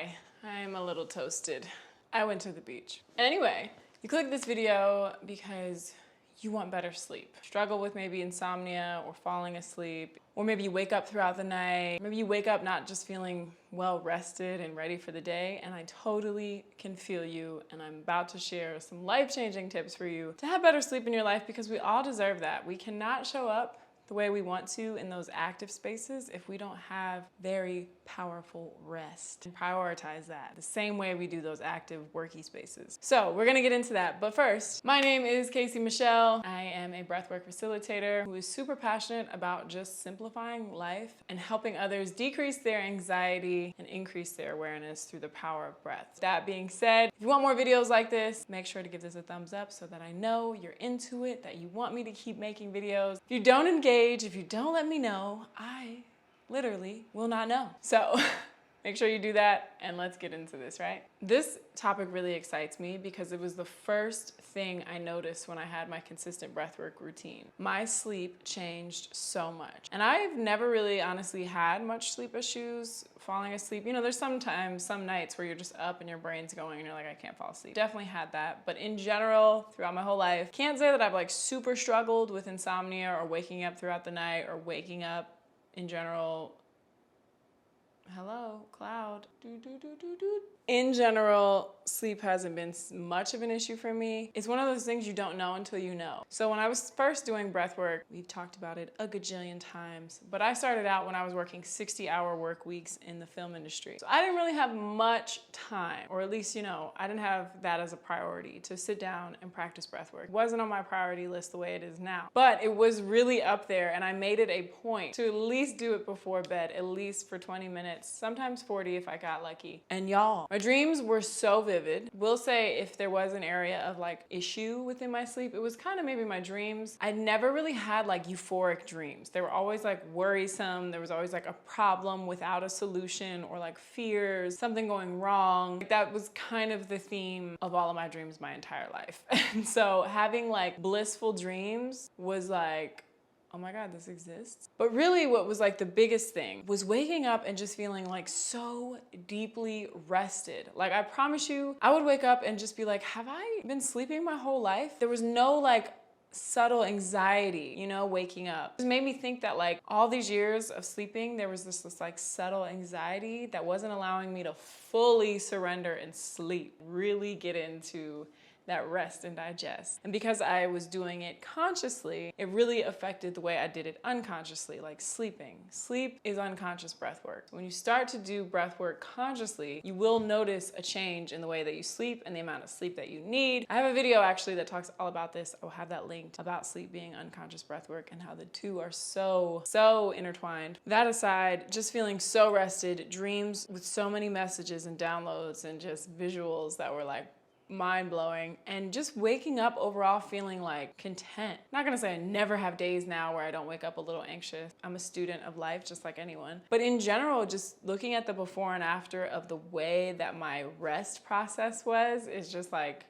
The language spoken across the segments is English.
Hi, I'm a little toasted. I went to the beach. Anyway, you clicked this video because you want better sleep. Struggle with maybe insomnia or falling asleep, or maybe you wake up throughout the night. Maybe you wake up not just feeling well rested and ready for the day, and I totally can feel you, and I'm about to share some life-changing tips for you to have better sleep in your life because we all deserve that. We cannot show up the way we want to in those active spaces if we don't have very powerful rest and prioritize that the same way we do those active worky spaces. So we're gonna get into that, but first, my name is Casey Michelle. I am a breathwork facilitator who is super passionate about just simplifying life and helping others decrease their anxiety and increase their awareness through the power of breath. That being said, if you want more videos like this, make sure to give this a thumbs up so that I know you're into it, that you want me to keep making videos. If you don't engage, if you don't let me know, I literally will not know. So make sure you do that and let's get into this, right? This topic really excites me because it was the first thing I noticed when I had my consistent breathwork routine. My sleep changed so much. And I've never really honestly had much sleep issues, falling asleep. You know, there's sometimes, some nights where you're just up and your brain's going and you're like, I can't fall asleep. Definitely had that. But in general, throughout my whole life, can't say that I've like super struggled with insomnia or waking up throughout the night or waking up in general. Hello, cloud. In general, sleep hasn't been much of an issue for me. It's one of those things you don't know until you know. So when I was first doing breath work, we've talked about it a gajillion times, but I started out when I was working 60-hour work weeks in the film industry. So I didn't really have much time, or at least, you know, I didn't have that as a priority to sit down and practice breath work. It wasn't on my priority list the way it is now, but it was really up there, and I made it a point to at least do it before bed, at least for 20 minutes, sometimes 40 if I got lucky. And y'all, my dreams were so vivid. Will say if there was an area of like issue within my sleep, it was kind of maybe my dreams. I never really had like euphoric dreams. They were always like worrisome. There was always like a problem without a solution or like fears, something going wrong. That was kind of the theme of all of my dreams my entire life. And so having like blissful dreams was like, oh my God, this exists. But really what was like the biggest thing was waking up and just feeling like so deeply rested. Like I promise you, I would wake up and just be like, have I been sleeping my whole life? There was no like subtle anxiety, you know, waking up. It made me think that like all these years of sleeping, there was this like subtle anxiety that wasn't allowing me to fully surrender and sleep, really get into that rest and digest. And because I was doing it consciously, it really affected the way I did it unconsciously, like sleeping. Sleep is unconscious breath work. When you start to do breath work consciously, you will notice a change in the way that you sleep and the amount of sleep that you need. I have a video actually that talks all about this. I will have that linked, about sleep being unconscious breath work and how the two are so intertwined. That aside, just feeling so rested, dreams with so many messages and downloads and just visuals that were like mind-blowing, and just waking up overall feeling like content. Not gonna say I never have days now where I don't wake up a little anxious. I'm a student of life just like anyone. But in general, just looking at the before and after of the way that my rest process was is just like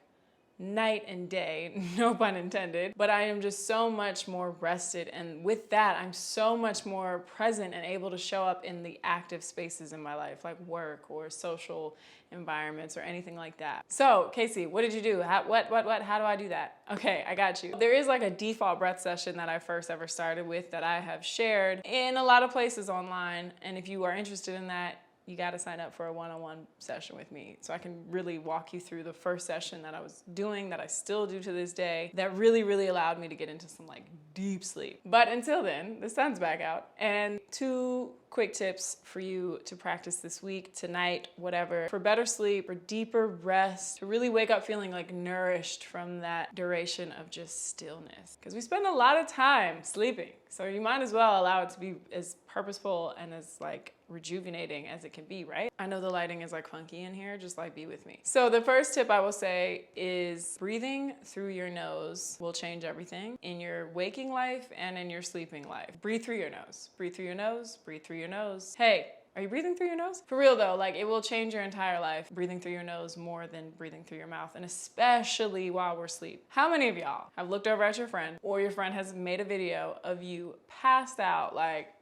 night and day, no pun intended, but I am just so much more rested, and with that I'm so much more present and able to show up in the active spaces in my life, like work or social environments or anything like that. So Casey, what did you do? How do I do that? Okay, I got you. There is like a default breath session that I first ever started with that I have shared in a lot of places online, and if you are interested in that, you got to sign up for a one-on-one session with me so I can really walk you through the first session that I was doing, that I still do to this day, that really allowed me to get into some like deep sleep. But until then, the sun's back out. And 2 quick tips for you to practice this week, tonight, whatever, for better sleep or deeper rest, to really wake up feeling like nourished from that duration of just stillness. Because we spend a lot of time sleeping, so you might as well allow it to be as purposeful and as like rejuvenating as it can be, right? I know the lighting is like funky in here, just like be with me. So the first tip I will say is breathing through your nose will change everything in your waking life and in your sleeping life. Breathe through your nose. Breathe through your nose. Breathe through your nose. Hey, are you breathing through your nose? For real though, like it will change your entire life, breathing through your nose more than breathing through your mouth, and especially while we're asleep. How many of y'all have looked over at your friend, or your friend has made a video of you passed out, like,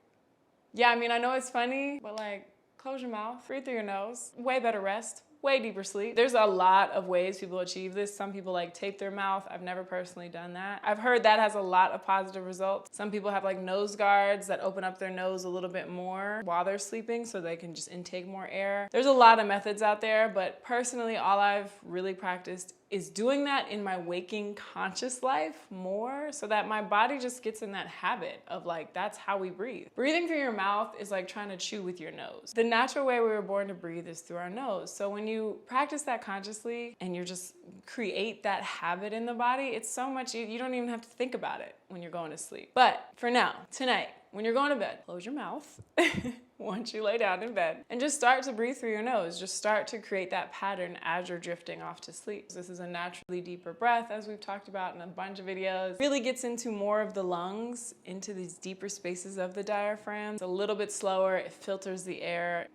yeah, I mean, I know it's funny, but like, close your mouth, breathe through your nose. Way better rest. Way deeper sleep. There's a lot of ways people achieve this. Some people like tape their mouth. I've never personally done that. I've heard that has a lot of positive results. Some people have like nose guards that open up their nose a little bit more while they're sleeping so they can just intake more air. There's a lot of methods out there, but personally all I've really practiced is doing that in my waking conscious life more so that my body just gets in that habit of like, that's how we breathe. Breathing through your mouth is like trying to chew with your nose. The natural way we were born to breathe is through our nose. So when you practice that consciously and you just create that habit in the body, it's so much, you don't even have to think about it when you're going to sleep. But for now, tonight, when you're going to bed, close your mouth once you lay down in bed and just start to breathe through your nose. Just start to create that pattern as you're drifting off to sleep. This is a naturally deeper breath, as we've talked about in a bunch of videos. Really gets into more of the lungs, into these deeper spaces of the diaphragm. It's a little bit slower, it filters the air,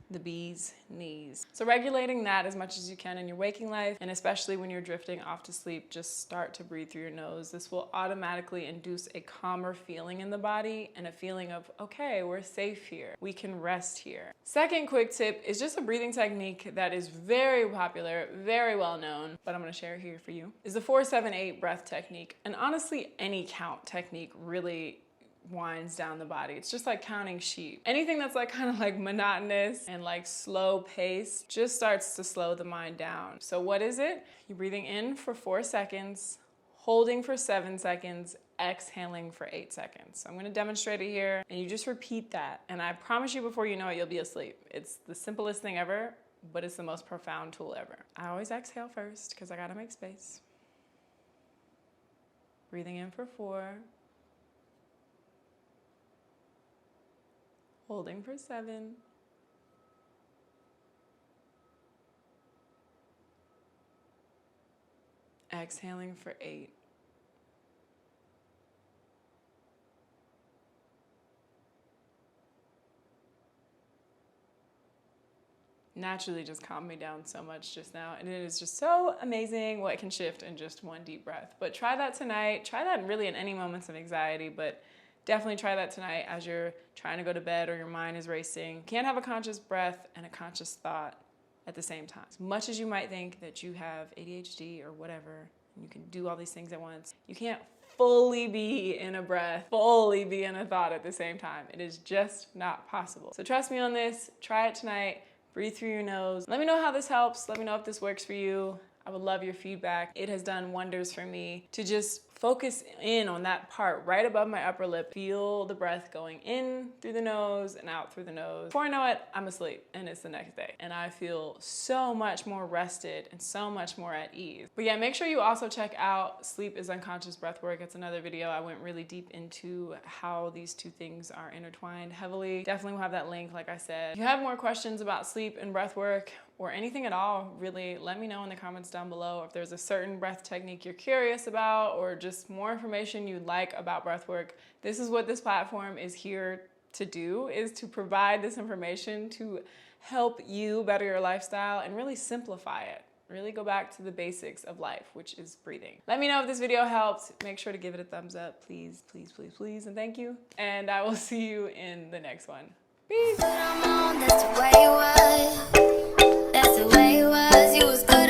the bee's knees. So regulating that as much as you can in your waking life, and especially when you're drifting off to sleep, just start to breathe through your nose. This will automatically induce a calmer feeling in the body and a feeling of, okay, we're safe here. We can rest here. Second quick tip is just a breathing technique that is very popular, very well known, but I'm gonna share here for you, is the 4-7-8 breath technique. And honestly, any count technique really winds down the body. It's just like counting sheep. Anything that's like kind of like monotonous and like slow pace just starts to slow the mind down. So what is it? You're breathing in for 4 seconds, holding for 7 seconds, exhaling for 8 seconds. So I'm gonna demonstrate it here and you just repeat that. And I promise you before you know it, you'll be asleep. It's the simplest thing ever, but it's the most profound tool ever. I always exhale first because I gotta make space. Breathing in for 4. Holding for 7. Exhaling for 8. Naturally just calmed me down so much just now, and it is just so amazing what can shift in just one deep breath. But try that tonight. Try that really in any moments of anxiety, but definitely try that tonight as you're trying to go to bed or your mind is racing. You can't have a conscious breath and a conscious thought at the same time. As much as you might think that you have ADHD or whatever, and you can do all these things at once, you can't fully be in a breath, fully be in a thought at the same time. It is just not possible. So trust me on this. Try it tonight. Breathe through your nose. Let me know how this helps. Let me know if this works for you. I would love your feedback. It has done wonders for me to just focus in on that part right above my upper lip. Feel the breath going in through the nose and out through the nose. Before I know it, I'm asleep and it's the next day. And I feel so much more rested and so much more at ease. But yeah, make sure you also check out Sleep is Unconscious Breathwork. It's another video. I went really deep into how these two things are intertwined heavily. Definitely will have that link, like I said. If you have more questions about sleep and breathwork, or anything at all, really, let me know in the comments down below if there's a certain breath technique you're curious about or just more information you'd like about breathwork. This is what this platform is here to do, is to provide this information to help you better your lifestyle and really simplify it. Really go back to the basics of life, which is breathing. Let me know if this video helped. Make sure to give it a thumbs up, please, please, please, please, and thank you. And I will see you in the next one. Peace. That's the way it was. You was good.